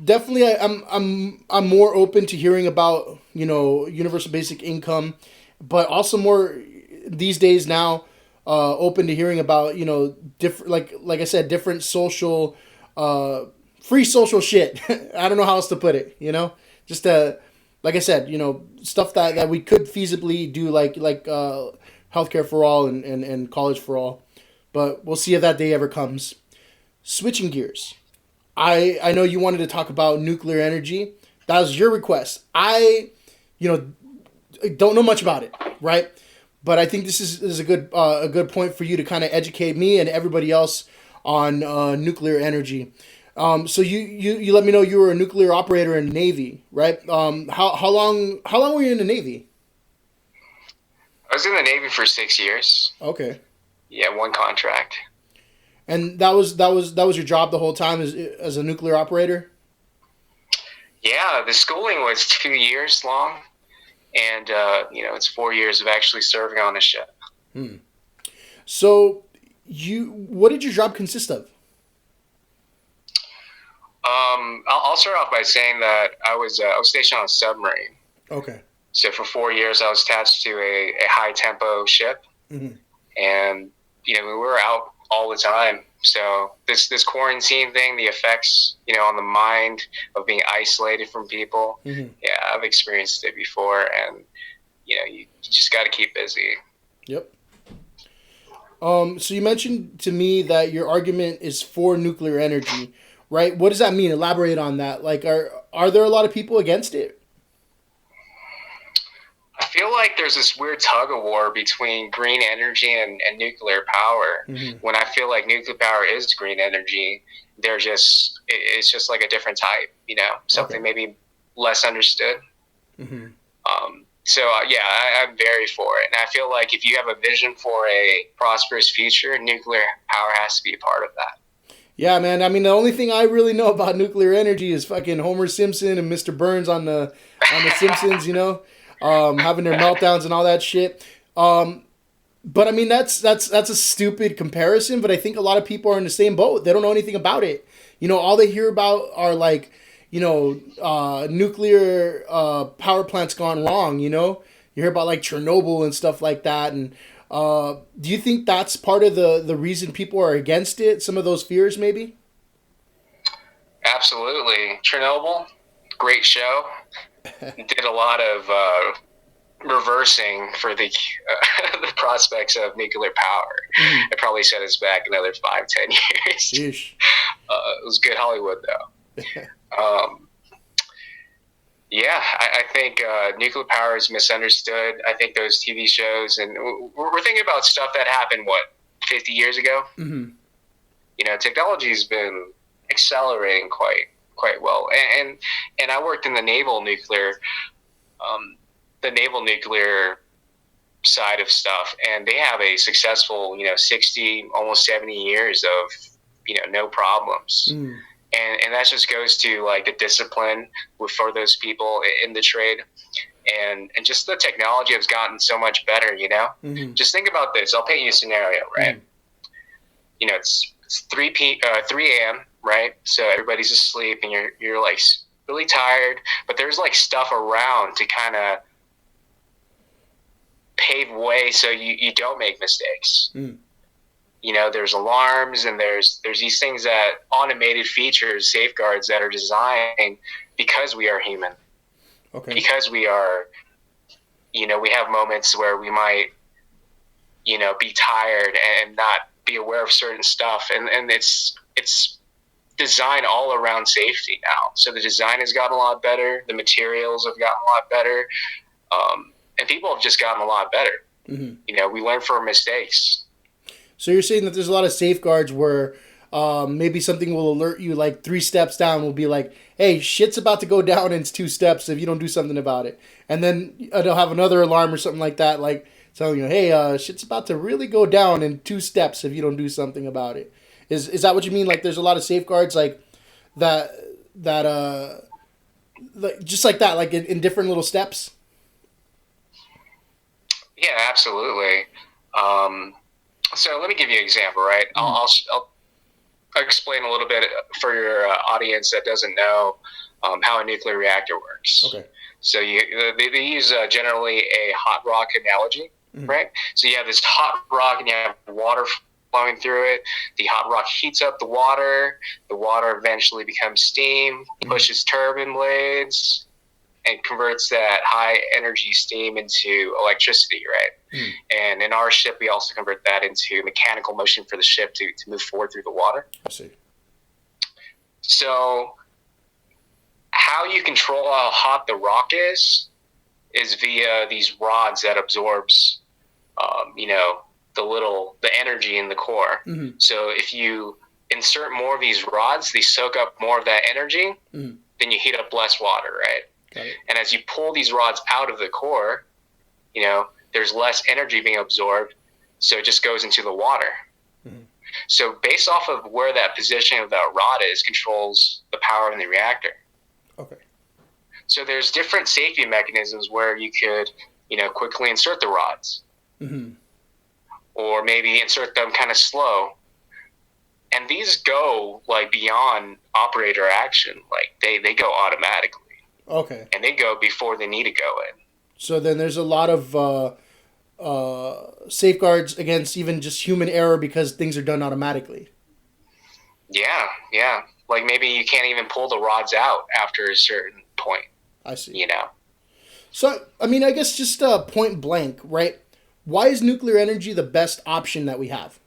definitely, I'm more open to hearing about, you know, universal basic income, but also more these days now, open to hearing about, you know, different, like I said, different social, free social shit. I don't know how else to put it. You know, just like I said, you know, stuff that we could feasibly do, like healthcare for all and college for all. But we'll see if that day ever comes. Switching gears. I know you wanted to talk about nuclear energy. That was your request. I, you know, don't know much about it, right? But I think this is a good point for you to kind of educate me and everybody else on nuclear energy. So you let me know you were a nuclear operator in the Navy, right? How long were you in the Navy? I was in the Navy for 6 years. Okay. Yeah, one contract. And that was your job the whole time as a nuclear operator? Yeah, the schooling was 2 years long, and you know, it's 4 years of actually serving on the ship. So, what did your job consist of? I'll start off by saying that I was stationed on a submarine. Okay. So for 4 years, I was attached to a high tempo ship, and you know, we were out all the time. So this quarantine thing, the effects, you know, on the mind of being isolated from people. Yeah, I've experienced it before, and you know, you just got to keep busy. Yep. So you mentioned to me that your argument is for nuclear energy, right? What does that mean? Elaborate on that. Like, are there a lot of people against it? I feel like there's this weird tug of war between green energy and nuclear power. When I feel like nuclear power is green energy, it's just like a different type, you know, something maybe less understood. So I'm very for it. And I feel like if you have a vision for a prosperous future, nuclear power has to be a part of that. Yeah, man. I mean, the only thing I really know about nuclear energy is fucking Homer Simpson and Mr. Burns on the Simpsons, you know, having their meltdowns and all that shit. But I mean, that's a stupid comparison, but I think a lot of people are in the same boat. They don't know anything about it. You know, all they hear about are like, you know, nuclear power plants gone wrong, you know? You hear about like Chernobyl and stuff like that. And do you think that's part of the reason people are against it? Some of those fears, maybe? Absolutely. Chernobyl, great show. Did a lot of reversing for the prospects of nuclear power. It probably set us back another 5-10 years. It was good Hollywood, though. I think nuclear power is misunderstood. I think those TV shows, and we're thinking about stuff that happened, 50 years ago? You know, technology's been accelerating quite well. And I worked in the naval nuclear side of stuff, and they have a successful, you know, 60, almost 70 years of, you know, no problems. And that just goes to like the discipline for those people in the trade, and just the technology has gotten so much better, you know. Just think about this. I'll paint you a scenario, right? You know, it's 3 a.m., right? So everybody's asleep, and you're like really tired, but there's like stuff around to kind of pave way so you don't make mistakes. You know, there's alarms, and there's these things, that automated features, safeguards that are designed because we are human. Because we are, you know, we have moments where we might, you know, be tired and not be aware of certain stuff, and it's designed all around safety now. So the design has gotten a lot better, the materials have gotten a lot better, and people have just gotten a lot better. You know, we learn from our mistakes. So you're saying that there's a lot of safeguards where maybe something will alert you, like 3 steps down will be like, hey, shit's about to go down in 2 steps if you don't do something about it. And then they'll have another alarm or something like that, like telling you, hey, shit's about to really go down in 2 steps if you don't do something about it. Is that what you mean? Like there's a lot of safeguards like that like, just like that, like in different little steps? Yeah, absolutely. So let me give you an example, right? explain a little bit for your audience that doesn't know how a nuclear reactor works. Okay. So they use generally a hot rock analogy, right? So you have this hot rock and you have water flowing through it. The hot rock heats up the water. The water eventually becomes steam, pushes turbine blades, and converts that high energy steam into electricity, right? And in our ship, we also convert that into mechanical motion for the ship to move forward through the water. I see. So how you control how hot the rock is via these rods that absorbs, the energy in the core. So if you insert more of these rods, they soak up more of that energy, then you heat up less water, right? Got it. And as you pull these rods out of the core, there's less energy being absorbed, so it just goes into the water. So based off of where that position of that rod is, controls the power in the reactor. Okay. So there's different safety mechanisms where you could, quickly insert the rods. Or maybe insert them kind of slow. And these go like beyond operator action. Like they go automatically. Okay. And they go before they need to go in. So then there's a lot of safeguards against even just human error because things are done automatically. Yeah. Like maybe you can't even pull the rods out after a certain point. I see. So, I mean, I guess just point blank, right? Why is nuclear energy the best option that we have?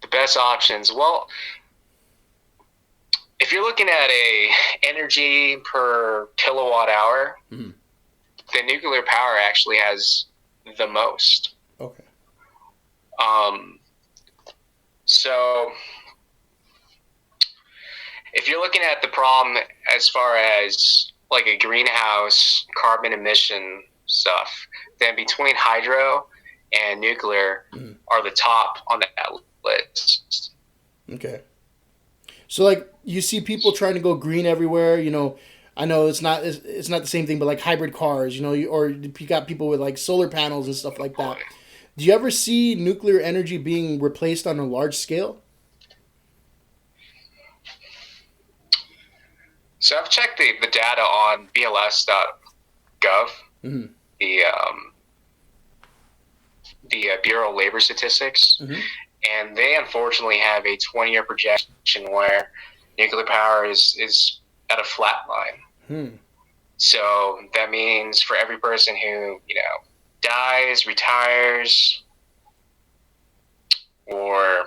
The best options. Well, if you're looking at a energy per kilowatt hour, the nuclear power actually has the most. Okay. So if you're looking at the problem as far as like a greenhouse carbon emission stuff, then between hydro and nuclear are the top on that list. Okay. So like you see people trying to go green everywhere, I know it's not the same thing, but like hybrid cars, or you got people with like solar panels and stuff like that. Do you ever see nuclear energy being replaced on a large scale? So I've checked the data on BLS.gov, the Bureau of Labor Statistics, and they unfortunately have a 20-year projection where nuclear power is at a flat line. So that means for every person who, dies, retires, or,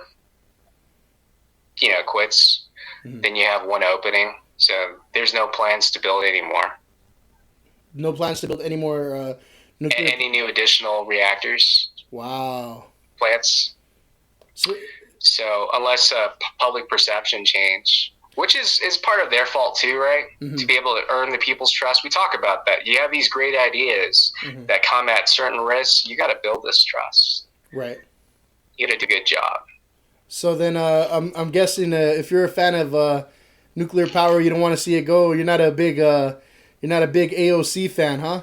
quits, then you have one opening. So there's no plans to build anymore. No plans to build any more nuclear... Any new additional reactors. Wow. Plants. So unless public perception change, which is part of their fault too, right? To be able to earn the people's trust. We talk about that. You have these great ideas that come at certain risks. You got to build this trust. Right. You got to do a good job. So then I'm guessing if you're a fan of nuclear power, you don't want to see it go. You're not a big AOC fan, huh?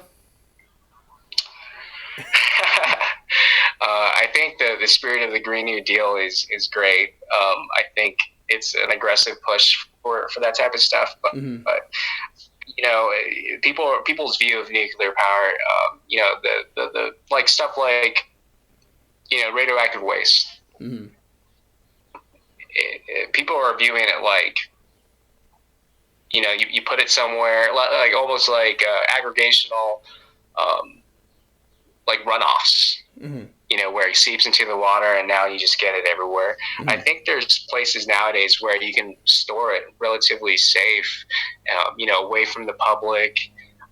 I think the spirit of the Green New Deal is great. I think it's an aggressive push for that type of stuff. But people's view of nuclear power, the like stuff like radioactive waste. People are viewing it like you put it somewhere like almost like aggregational, like runoffs. Where it seeps into the water and now you just get it everywhere. I think there's places nowadays where you can store it relatively safe, away from the public.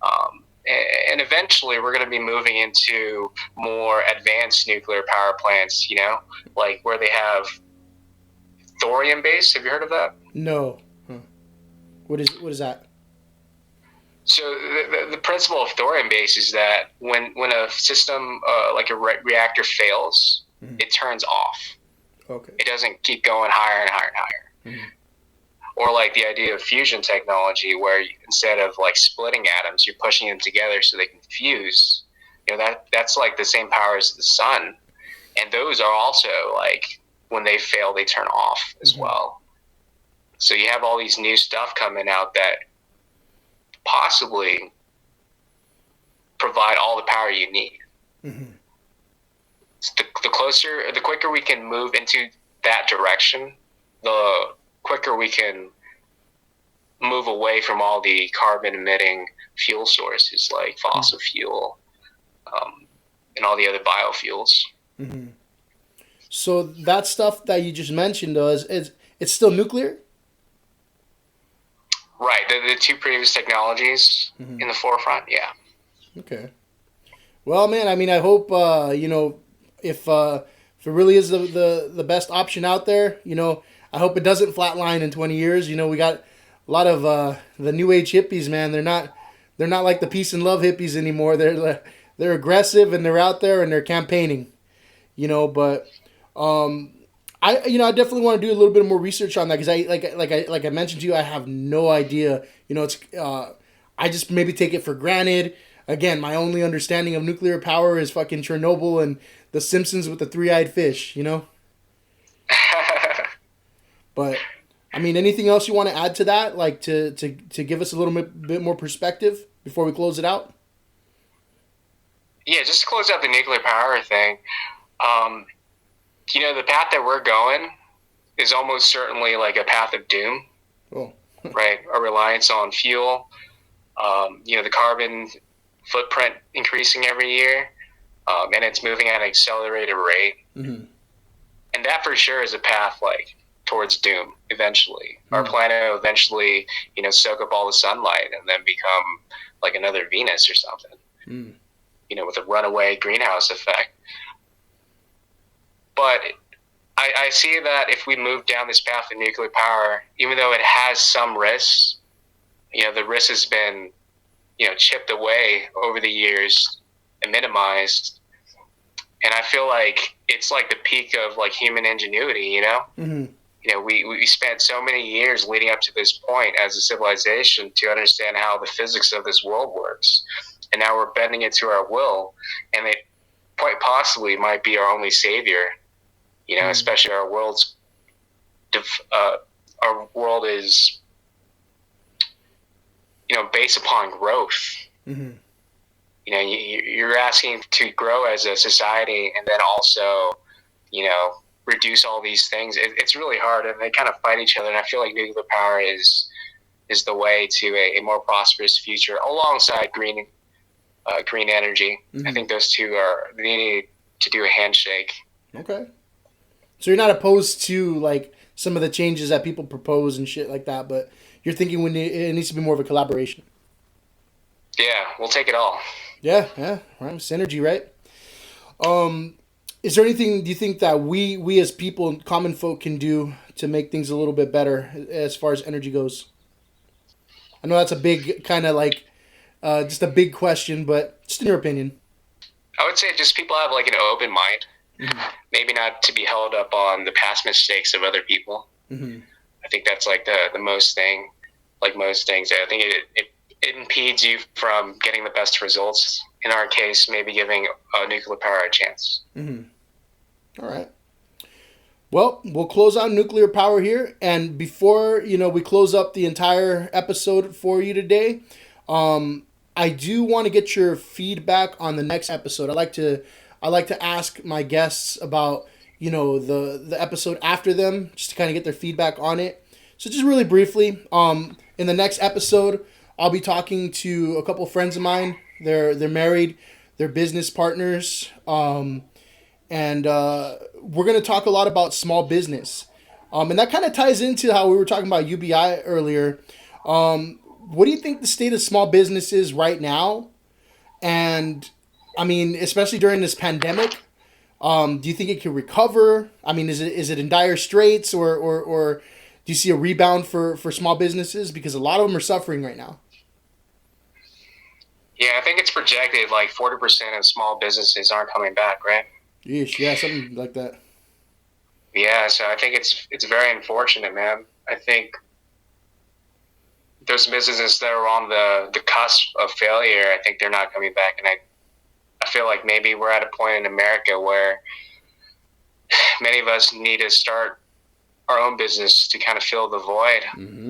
And eventually we're going to be moving into more advanced nuclear power plants, like where they have thorium base. Have you heard of that? No. Huh. What is that? So the principle of thorium base is that when a system like a reactor fails, it turns off. Okay. It doesn't keep going higher and higher and higher. Or like the idea of fusion technology, where instead of like splitting atoms, you're pushing them together so they can fuse. That's like the same power as the sun, and those are also like when they fail, they turn off as well. So you have all these new stuff coming out that possibly provide all the power you need. The quicker we can move into that direction, the quicker we can move away from all the carbon emitting fuel sources like fossil fuel and all the other biofuels. So that stuff that you just mentioned, though, it's still nuclear? Right. The two previous technologies in the forefront, yeah. Okay. Well, man, I mean, I hope, if it really is the best option out there, I hope it doesn't flatline in 20 years. We got a lot of the new age hippies, man. They're not like the peace and love hippies anymore. They're aggressive and they're out there and they're campaigning, but I definitely want to do a little bit more research on that because I mentioned to you, I have no idea. I just maybe take it for granted. Again, my only understanding of nuclear power is fucking Chernobyl and The Simpsons with the three-eyed fish, But I mean, anything else you want to add to that, like to give us a little bit more perspective before we close it out? Yeah, just to close out the nuclear power thing. The path that we're going is almost certainly like a path of doom. Oh. Right? A reliance on fuel. The carbon footprint increasing every year, and it's moving at an accelerated rate. And that for sure is a path like towards doom eventually. Our planet will eventually, soak up all the sunlight and then become like another Venus or something. With a runaway greenhouse effect. But I see that if we move down this path of nuclear power, even though it has some risks, the risk has been, chipped away over the years and minimized. And I feel like it's like the peak of like human ingenuity, we spent so many years leading up to this point as a civilization to understand how the physics of this world works. And now we're bending it to our will, and it quite possibly might be our only savior. Especially our world is, based upon growth. You're asking to grow as a society, and then also, reduce all these things. It's really hard, and they kind of fight each other. And I feel like nuclear power is the way to a more prosperous future, alongside green energy. I think those two they need to do a handshake. Okay. So you're not opposed to like some of the changes that people propose and shit like that, but you're thinking it needs to be more of a collaboration. Yeah, we'll take it all. Yeah, right. Synergy, right? Is there anything do you think that we as people, common folk, can do to make things a little bit better as far as energy goes? I know that's a big kind of like just a big question, but just in your opinion. I would say just people have like an open mind. Maybe not to be held up on the past mistakes of other people. I think that's like the most thing. Like most things, I think it impedes you from getting the best results. In our case, maybe giving nuclear power a chance. All right. Well, we'll close out nuclear power here. And before, we close up the entire episode for you today, I do want to get your feedback on the next episode. I like to ask my guests about, the episode after them, just to kind of get their feedback on it. So just really briefly, in the next episode, I'll be talking to a couple friends of mine. They're married, they're business partners, and we're going to talk a lot about small business. And that kind of ties into how we were talking about UBI earlier. What do you think the state of small business is right now? And I mean, especially during this pandemic, do you think it can recover? I mean, is it in dire straits, or do you see a rebound for small businesses? Because a lot of them are suffering right now. Yeah, I think it's projected like 40% of small businesses aren't coming back, right? Yeesh, yeah, something like that. Yeah, so I think it's very unfortunate, man. I think those businesses that are on the cusp of failure, I think they're not coming back. And I feel like maybe we're at a point in America where many of us need to start our own business to kind of fill the void,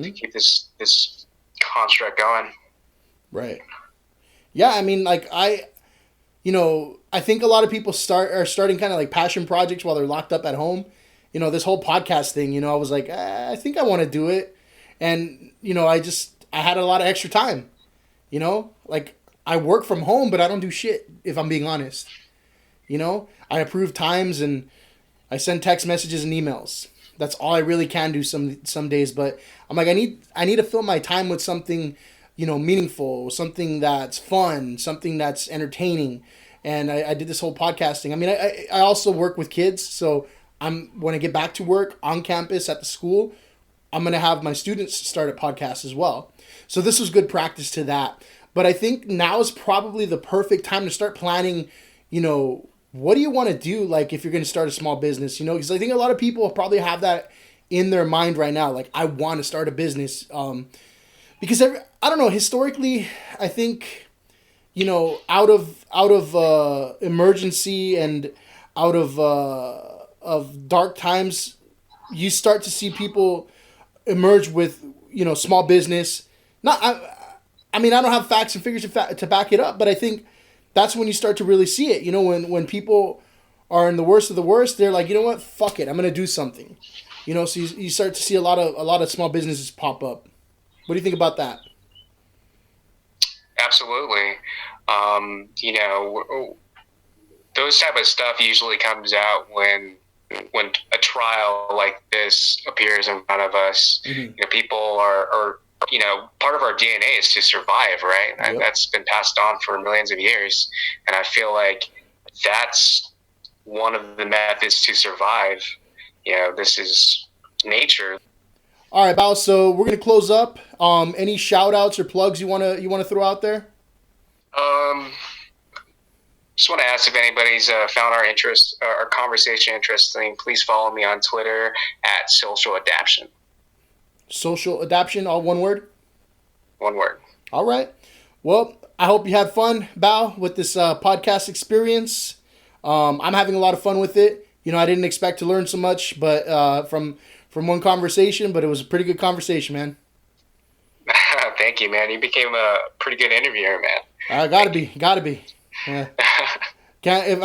to keep this construct going. Right. Yeah, I mean, like, I think a lot of people are starting kind of like passion projects while they're locked up at home. This whole podcast thing, I was like, I think I want to do it. And, I had a lot of extra time, like I work from home, but I don't do shit, if I'm being honest. I approve times and I send text messages and emails. That's all I really can do some days. But I'm like, I need to fill my time with something, meaningful, something that's fun, something that's entertaining. And I did this whole podcasting. I mean, I also work with kids. So when I get back to work on campus at the school, I'm going to have my students start a podcast as well. So this was good practice to that. But I think now is probably the perfect time to start planning, what do you want to do? Like, if you're going to start a small business, because I think a lot of people probably have that in their mind right now. Like, I want to start a business. Because I don't know, historically, I think, out of emergency and out of dark times, you start to see people emerge with, small business. I mean, I don't have facts and figures to back it up, but I think that's when you start to really see it. When people are in the worst of the worst, they're like, you know what, fuck it, I'm gonna do something. So you start to see a lot of small businesses pop up. What do you think about that? Absolutely. Those type of stuff usually comes out when a trial like this appears in front of us. People are part of our DNA is to survive, right? Yep. That's been passed on for millions of years. And I feel like that's one of the methods to survive. This is nature. All right, Bao, so we're going to close up. Any shout outs or plugs you want to throw out there? Just want to ask if anybody's found our conversation interesting. Please follow me on Twitter at Social Adaption. Social Adaption, all one word? One word. All right. Well, I hope you had fun, Bao, with this podcast experience. I'm having a lot of fun with it. I didn't expect to learn so much, but from one conversation, but it was a pretty good conversation, man. Thank you, man. You became a pretty good interviewer, man. Gotta be. I'm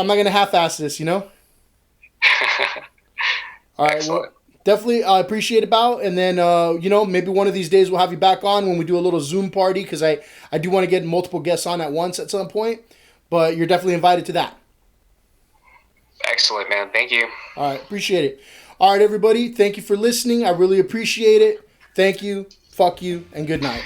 not gonna half-ass this, All right. Excellent. Well, definitely appreciate it, Bao. And then, maybe one of these days we'll have you back on when we do a little Zoom party, because I do want to get multiple guests on at once at some point. But you're definitely invited to that. Excellent, man. Thank you. All right. Appreciate it. All right, everybody. Thank you for listening. I really appreciate it. Thank you. Fuck you. And good night.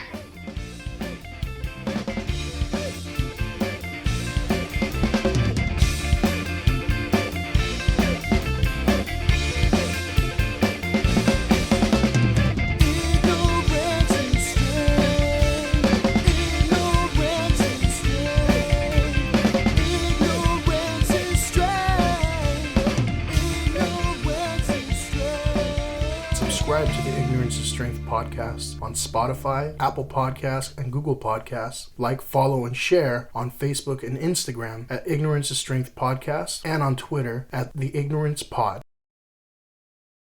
Subscribe to the Ignorance is Strength podcast on Spotify, Apple Podcasts, and Google Podcasts. Like, follow, and share on Facebook and Instagram at Ignorance is Strength Podcast, and on Twitter at The Ignorance Pod.